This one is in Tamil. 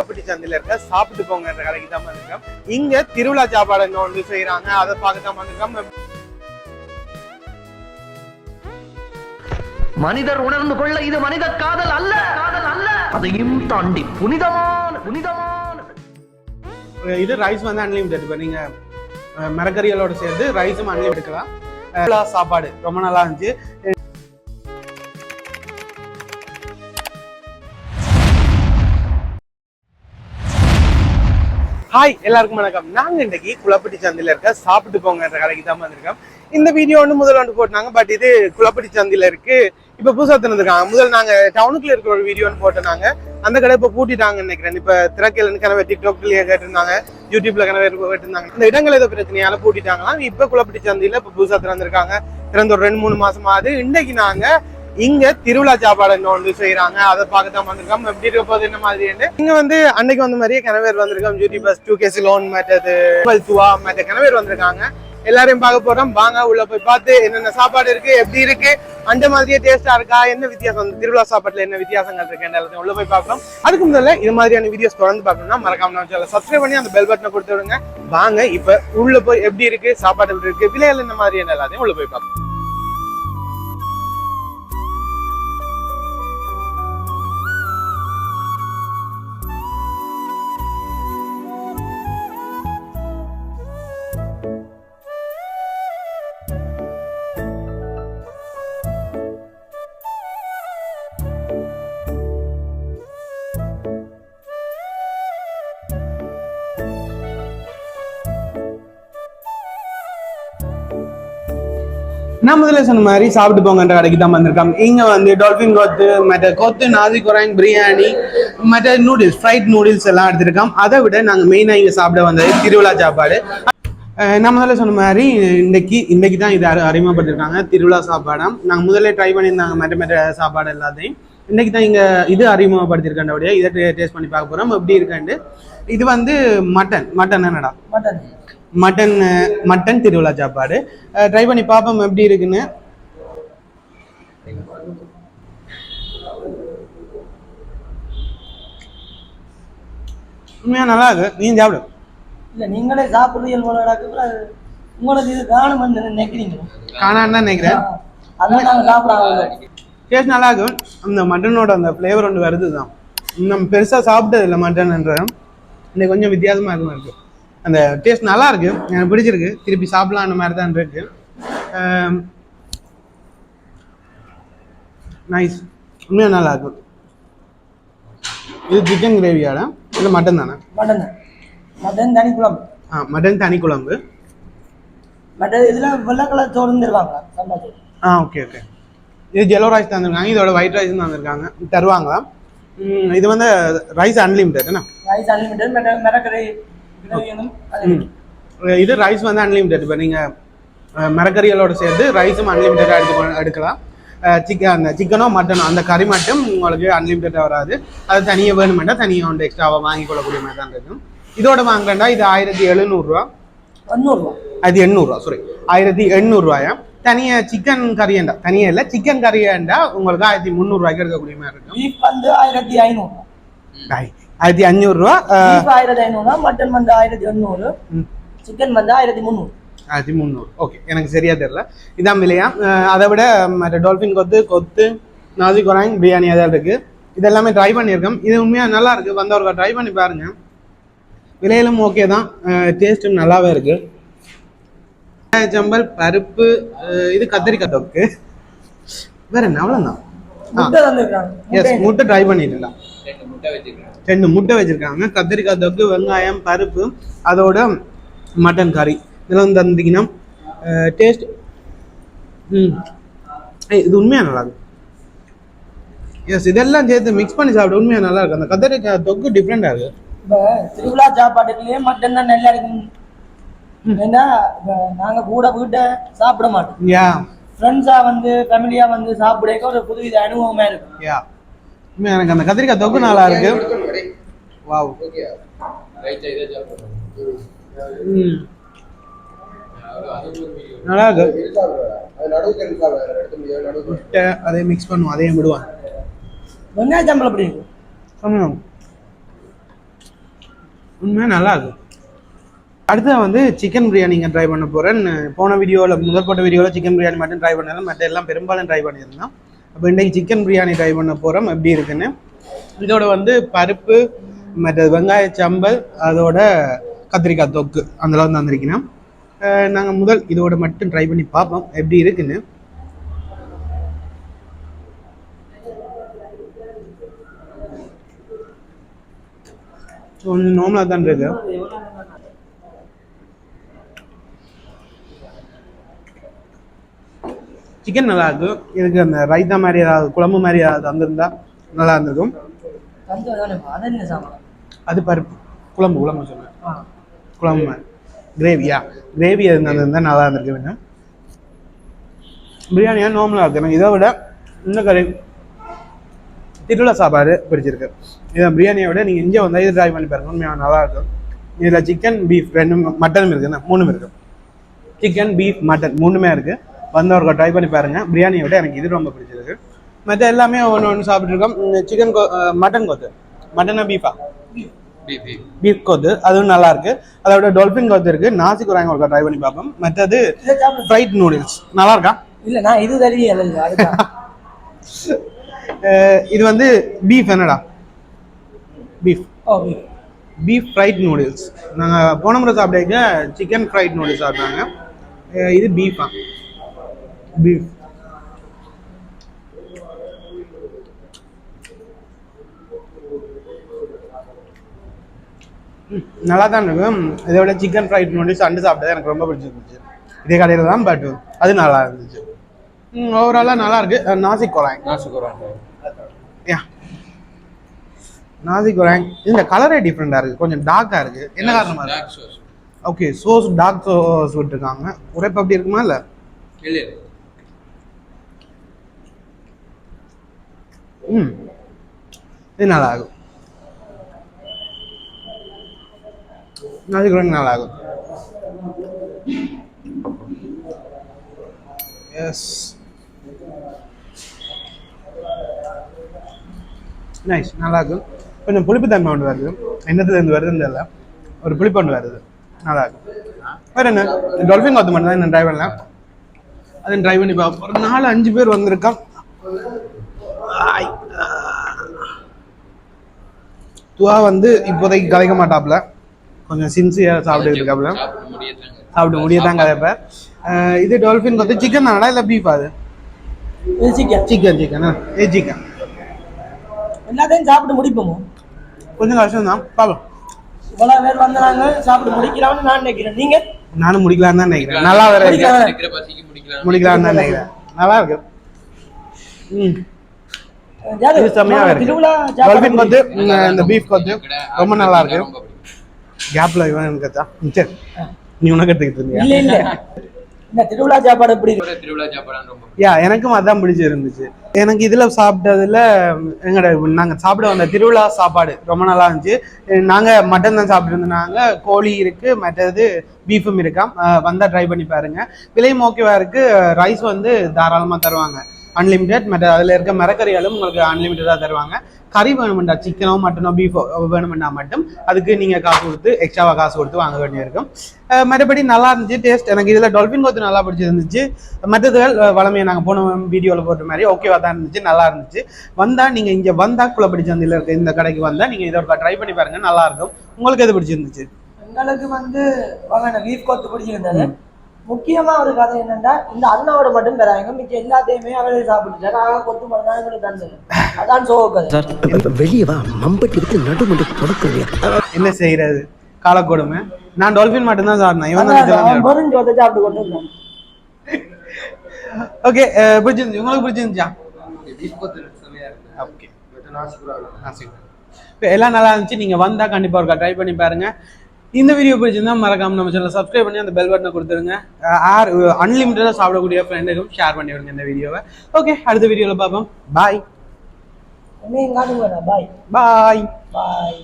குளப்பட்டி சந்தையில இருக்க சாப்பிட்டு போங்க கடைக்கு தான் வந்திருக்கோம். இங்க திருவிழா சாப்பாடு ஒன்று செய்யறாங்க, அதை பார்க்க தான் வந்திருக்கோம். மனிதர் உணர்ந்து கொள்ள இது மனித காதல் அல்ல, காதல் அல்ல, அதையும் தாண்டி புனிதமான இது ரைஸ் வந்து அன்லிமிட்டட். இப்போ நீங்க மரக்கறிகளோட சேர்த்து ரைஸும் அன்லிமிட் எடுக்கலாம். சாப்பாடு ரொம்ப நல்லா இருந்துச்சு. ஹாய், எல்லாருக்கும் வணக்கம். நாங்க இன்னைக்கு குளப்பட்டி சந்தையில இருக்க சாப்பிட்டு போங்க கடைக்கு தான் வந்திருக்கோம். இந்த வீடியோ முதல்ல போட்டாங்க, பட் இது குளப்பட்டி சந்தையில இருக்கு. இப்ப புதுசா திறந்துருக்காங்க. முதல் நாங்க டவுனுக்குள்ள இருக்கிற ஒரு வீடியோன்னு போட்டோம். அந்த கடை இப்ப பூட்டிட்டாங்கன்னு நினைக்கிறேன். இப்ப திறக்கையில கனவே டிக்டாக்லயே கேட்டிருந்தாங்க, யூடியூப்ல கனவே கேட்டிருந்தாங்க. இந்த இடங்கள் ஏதோ பிரச்சனையால பூட்டிட்டாங்களாம். இப்ப குளப்பட்டி சந்தையில இப்ப புதுசா திறந்திருக்காங்க. திறந்த ஒரு 2-3 மாசமா ஆகுது. இன்னைக்கு நாங்க இங்க திருவிழா சாப்பாடு ஒன்று செய்யறாங்க, அதை பார்க்க தான் வந்திருக்கோம். எப்படி இருக்க போது என்ன மாதிரி இங்க வந்து அன்னைக்கு வந்த மாதிரியே கனவேர் வந்திருக்கோம். யூடியூபர்ஸ் 2K லோன் மற்றது மற்ற கனவேர் வந்திருக்காங்க. எல்லாரையும் பார்க்க போறோம். வாங்க உள்ள போய் பார்த்து என்னென்ன சாப்பாடு இருக்கு, எப்படி இருக்கு, அந்த மாதிரியே டேஸ்டா இருக்கா, என்ன வித்தியாசம், திருவிழா சாப்பாட்டுல என்ன வித்தியாசங்கள் இருக்கு எல்லாத்தையும் உள்ள போய் பார்க்கலாம். அதுக்கு முதல்ல இது மாதிரியான வீடியோஸ் தொடர்ந்து பார்க்கணும்னா மறக்காம நம்ம சேனலை சப்ஸ்கிரைப் பண்ணி அந்த பெல் பட்டனை கொடுத்து விடுங்க. வாங்க இப்ப உள்ள போய் எப்படி இருக்கு, சாப்பாடு எப்படி இருக்கு, விலைகள் என்ன மாதிரி எல்லாத்தையும் உள்ள போய் பார்க்கலாம். நான் முதல்ல சொன்ன மாதிரி சாப்பிட்டு போங்கன்ற கடைக்கு தான் வந்திருக்கோம். இங்க வந்து டால்பின் கொத்து, மற்ற கொத்து, நாசி குராங், பிரியாணி, மற்ற நூடுல்ஸ், ஃப்ரைட் நூடுல்ஸ் எல்லாம் எடுத்திருக்கோம். அதை விட நாங்க மெயினா இங்க சாப்பிட வந்தது திருவிழா சாப்பாடு. நான் முதல்ல சொன்ன மாதிரி இன்னைக்கு தான் இது அறிமுகப்படுத்திருக்காங்க, திருவிழா சாப்பாடாம். நாங்க முதல்ல ட்ரை பண்ணியிருந்தாங்க மற்ற சாப்பாடு எல்லாத்தையும். இன்னைக்கு தான் இங்க இது அறிமுகப்படுத்திருக்காண்டபடியா இதை டேஸ்ட் பண்ணி பார்க்க போறோம் எப்படி இருக்காண்டு. இது வந்து மட்டன் என்னடா மட்டன் திருவிழா சாப்பாடு. ட்ரை பண்ணி பார்ப்போம் எப்படி இருக்குன்னு. உண்மையா நல்லா இருக்கு. நீங்க சாப்பிடு. இல்ல நீங்களே சாப்பிடுறீங்க, உங்களுக்கு இது காணும்னு நினைக்கிறீங்க. காணான்னு தான் நினைக்கிறேன். அதான் நாங்க சாப்பிடாங்க. டேஸ்ட் நல்லா இருக்கும். அந்த மட்டனோட அந்த ஃப்ளேவர் ஒன்று வருது தான். நம்ம பெருசா சாப்பிட்டது இல்லை மட்டன்ன்ற. இன்னைக்கு கொஞ்சம் வித்தியாசமா இருக்கு. அந்த டேஸ்ட் நல்லா இருக்கு, எனக்கு பிடிச்சிருக்கு. திருப்பி சாப்பிடலாம் மாதிரி தான் இருக்கு. நைஸ், உண்மையாக நல்லா இருக்கும். இது சிக்கன் கிரேவியாடா இல்லை மட்டன் தானே? மட்டன் தனி குழம்பு. மட்டன் தனி குழம்பு. மட்டன் இதில் வெள்ளை கலர் சோறு தருவாங்களா? ஓகே. இது ஜெல்லோ ரைஸ் தந்துருக்காங்க. இதோட ஒயிட் ரைஸ் தந்துருக்காங்க, தருவாங்களா? இது வந்து ரைஸ் அன்லிமிட்டட். ரைஸ் அன்லிமிட்டட், மிளகரை. இது ரைஸ் வந்து அன்லிமிட்டட். இப்போ நீங்கள் மரக்கறிகளோட சேர்த்து ரைஸும் அன்லிமிட்டடாக எடுக்கலாம். சிக்கனோ மட்டனோ அந்த கறி மட்டும் உங்களுக்கு அன்லிமிட்டடாக வராது. அது தனியாக வேணுமெண்டா தனியாக வந்து எக்ஸ்ட்ராவாக வாங்கி கொள்ளக்கூடிய மாதிரி தான் இருக்கும். இதோட வாங்குறேன்டா இது 1700 ரூபா. 800 சாரி 1800 ரூபாயா. தனியாக சிக்கன் கறியண்டா, தனியாக இல்லை சிக்கன் கறியண்டா உங்களுக்கு 1300 ரூபாய்க்கு எடுக்கக்கூடிய மாதிரி இருக்கும். 1500 ரூபா. 1500, மட்டன் வந்து 1800, சிக்கன் வந்து 1300. ஓகே, எனக்கு சரியா தெரியல. இதான் விலையா. அதை விட மற்ற டால்பின் கொத்து, நாசி குராங், பிரியாணி அதெல்லாம் இருக்கு. இதெல்லாமே ட்ரை பண்ணியிருக்கோம். இது உண்மையா நல்லா இருக்கு. வந்தவர்கள் ட்ரை பண்ணி பாருங்க. விலையிலும் ஓகே தான், டேஸ்ட்டும் நல்லாவே இருக்கு. சம்பல், பருப்பு, இது கத்திரிக்காய் தொக்கு. வேற என்ன, அவ்வளோதான். முட்டை ட்ரை பண்ணிடலாம். 2 முட்டை வச்சிருக்காங்க. கத்திரிக்காய் தொக்கு, வெங்காயம், பருப்பு, அதோட மட்டன் கறி இதெல்லாம் தந்தீங்கன்னா டேஸ்ட் இது உண்மையாக நல்லா இருக்கும். எஸ், இதெல்லாம் சேர்த்து மிக்ஸ் பண்ணி சாப்பிட உண்மையாக நல்லா இருக்கு. அந்த கத்திரிக்காய் தொக்கு டிஃப்ரெண்டாக இருக்கு. இப்போ திருவிழா சாப்பாட்டுலயே மட்டன் தான் நல்லா இருக்கும். ஏன்னா நாங்கள் கூட வீட்டை சாப்பிட மாட்டோம். ஃப்ரெண்ட்ஸா வந்து ஃபேமிலியா வந்து சாப்பிட ஒரு புதுவித அனுபவமா இருக்கும். எனக்கு அந்த கத்திரிக்காய் தொக்கு நல்லா இருக்கு. வாவ், நல்லா இருக்கு. அதே மிக்ஸ் பண்ணுவோம், அதையும் விடுவான். வெங்காய சம்பளம் எப்படி இருக்கு? உண்மையாக நல்லா இருக்கும். அடுத்து வந்து சிக்கன் பிரியாணிங்க ட்ரை பண்ண போகிறேன். போன வீடியோவில் முதல் போட்ட வீடியோவில் சிக்கன் பிரியாணி மட்டும் ட்ரை பண்ணலாம், மற்ற எல்லாம் பெரும்பாலும் ட்ரை பண்ணியிருந்தோம். அப்போ இன்றைக்கி சிக்கன் பிரியாணி ட்ரை பண்ண போகிறோம் எப்படி இருக்குன்னு. இதோட வந்து பருப்பு, மற்ற வெங்காய சம்பல், அதோட கத்திரிக்காய் தொக்கு அதெல்லாம் வந்து வந்திருக்கணும். நாங்கள் முதல் இதோட மட்டும் ட்ரை பண்ணி பார்ப்போம் எப்படி இருக்குன்னு. கொஞ்சம் நார்மலாக தான் இருக்கு. சிக்கன் நல்லா இருக்கும். இதுக்கு அந்த ரைத்தா மாதிரி ஏதாவது குழம்பு மாதிரி ஏதாவது தந்திருந்தா நல்லா இருந்திருக்கும். அது பருப்பு குழம்பு சொன்னேன், குழம்பு மாதிரி கிரேவியா, கிரேவி அது தந்திருந்தா நல்லா இருந்திருக்கு. வேணும் பிரியாணியாக நார்மலாக இருக்கு. எனக்கு இதை விட இன்னும் கறி திருவிழா சாப்பாடு பிடிச்சிருக்கு. இதை பிரியாணியை விட நீங்கள் இங்கே வந்தால் இது ட்ரை பண்ணி பாருங்க, உண்மையாக நல்லா இருக்கும். இதில் சிக்கன் பீஃப் ரெண்டும் மட்டனும் இருக்குதுண்ணா, 3 இருக்குது. சிக்கன் பீஃப் மட்டன் 3மே இருக்குது. வந்தவர்கள் ட்ரை பண்ணி பாருங்கள். பிரியாணியை விட எனக்கு இது ரொம்ப பிடிச்சிருக்கு. மற்ற எல்லாமே ஒன்று சாப்பிட்ருக்கோம். சிக்கன் மட்டன் கொத்து, மட்டனா பீஃபா, பீஃப் கொத்து அதுவும் நல்லா இருக்கு. அதோட டால்பின் கொத்து இருக்கு. நாசி குராங்க ஒரு ட்ரை பண்ணி பார்ப்போம். மற்றது ஃப்ரைட் நூடுல்ஸ் நல்லா இருக்கா? இல்லை நான் இது தெரியல. இது வந்து பீஃப் என்னடா பீஃப் ஃப்ரைட் நூடுல்ஸ். நாங்கள் போன முறை சாப்பிட்டா சிக்கன் ஃப்ரைட் நூடுல்ஸ் சாப்பிட்டாங்க. இது பீஃபா, பீஃப். நல்லா தான் இருக்கும். இதை விட சிக்கன் ஃப்ரைட் நூடுல்ஸ் அண்டு சாப்பிட்டது எனக்கு ரொம்ப பிடிச்சிருந்துச்சு. இதே கடையில் தான், பட் அது நல்லா இருந்துச்சு. ஓவராலாக நல்லா இருக்கு. நாசி குராங் இந்த கலரே டிஃப்ரெண்டாக இருக்குது, கொஞ்சம் டார்க்காக இருக்குது. என்ன காரணமாக இருக்கு? ஓகே, சோஸ் டார்க் சோஸ் விட்டுருக்காங்க. உரைப்பு அப்படி இருக்குமா? இல்லை இது நல்லா இருக்கும். நாசி குராங் நல்லா இருக்கும். எஸ், நைஸ், நல்லா இருக்கும். கொஞ்சம் புளிப்பு தன்மை ஒன்று வருது. என்னத்துலேருந்து வருதுன்னு தெரியல, ஒரு புளிப்பு ஒன்று வருது. நல்லா இருக்கும். வேறு என்ன, டால்ஃபின் கொத்து மட்டும் தான் என்ன ட்ரை பண்ணலாம். அதை ட்ரை பண்ணி பார்ப்போம். ஒரு 4-5 பேர் வந்திருக்கோம். துவா வந்து இப்போதைக்கு கலைக்க மாட்டாப்புல, கொஞ்சம் சின்சியராக சாப்பிட்டு இருக்காப்புல. சாப்பிட்டு முடியதான் கதைப்ப. இது டால்ஃபின் கொத்து சிக்கன் தானடா இல்லை பீஃப்? அது சிக்கன் சிக்கன் சிக்கன் எல்லாத்தையும் சாப்பிட்டு முடிப்போமோ? கொஞ்சம் கஷ்டம் தான், பார்ப்போம். இவ்வளோ பேர் வந்தாங்க, சாப்பிட்டு முடிக்கலாம்னு நான் நினைக்கிறேன். நீங்க? நானும் முடிக்கலான்னு தான் நினைக்கிறேன். நல்லா வேற முடிக்கலான்னு தான் நினைக்கிறேன். நல்லா இருக்கு. செம்மையா இருக்கு. டால்ஃபின் கொத்து, இந்த பீஃப் கொத்து ரொம்ப நல்லா இருக்கு. கேப்ல இவன் எனக்கு சரி, நீ உனக்கு எடுத்துக்கிட்டு இருந்தியா? இல்ல இல்ல, இந்த திருவிழா சாப்பாடு எப்படி இருக்கு? திருவிழா சாப்பாடு ரொம்ப எனக்கும் அதான் பிடிச்சிருந்துச்சு. எனக்கு இதுல சாப்பிட்டதுல நாங்க சாப்பிட வந்த திருவிழா சாப்பாடு ரொம்ப நல்லா இருந்துச்சு. நாங்க மட்டன் தான் சாப்பிட்டு இருந்தாங்க. கோழி இருக்கு, மற்றது பீஃபும் இருக்காம். வந்தா ட்ரை பண்ணி பாருங்க. விலையும் ஓகேவா இருக்கு. ரைஸ் வந்து தாராளமா தருவாங்க, அன்லிமிட்டெட். மற்ற அதில் இருக்க மரக்கறிகளும் உங்களுக்கு அன்லிமிட்டடாக தருவாங்க. கறி வேணுமெண்டா, சிக்கனோ மட்டனோ பீஃபோ வேணுமெண்டா மட்டும் அதுக்கு நீங்கள் காசு கொடுத்து, எக்ஸ்ட்ராவாக காசு கொடுத்து வாங்க வேண்டியிருக்கும். மற்றபடி நல்லா இருந்துச்சு டேஸ்ட். எனக்கு இதில் டால்ஃபின் கொத்து நல்லா பிடிச்சிருந்துச்சு. மற்றதுகள் வளமையை நாங்கள் போன வீடியோவில் போட்ட மாதிரி ஓகேவா தான் இருந்துச்சு, நல்லா இருந்துச்சு. வந்தால் நீங்கள் இங்கே வந்தால் குளப்படி சந்தையில் இருக்க இந்த கடைக்கு வந்தால் நீங்கள் இதை ட்ரை பண்ணி பாருங்கள், நல்லாயிருக்கும். உங்களுக்கு எது பிடிச்சிருந்துச்சு? எங்களுக்கு வந்து பீஃப் கொத்து பிடிச்சிருந்தது. முக்கியமா ஒரு கதை என்னன்னா, இந்த அண்ணாவோட மட்டும் தராங்க, மிச்ச எல்லாத்தையுமே அவரே சாப்பிட்டுட்டாரு. கொத்து மட்டும் தான் எங்களுக்கு தந்தது. அதான் சோகதை. வெளியே வா, மம்பட்டி விட்டு நடுமண்டு தொடக்கலையா? என்ன செய்யறது, காலக்கொடுமை. நான் டால்ஃபின் மட்டும் தான் சாப்பிட்டேன். இவன் தான் சாப்பிட்டு கொண்டு. ஓகே, பிடிச்சிருந்துச்சு. உங்களுக்கு பிடிச்சிருந்துச்சா? ஓகே, எல்லாம் நல்லா இருந்துச்சு. நீங்க வந்தா கண்டிப்பா ஒரு ட்ரை பண்ணி பாருங்க. இந்த வீடியோ பிடிச்சிருந்தா மறக்காம நம்ம சேனலை சப்ஸ்கிரைப் பண்ணி அந்த பெல் பட்டனை கொடுத்துருங்க. அன்லிமிட்டடாக சாப்பிடக்கூடிய ஃப்ரெண்டுக்கும் ஷேர் பண்ணி விடுங்க இந்த வீடியோவை. ஓகே, அடுத்த வீடியோவில் பார்ப்போம். பாய் பாய் பாய் பாய்.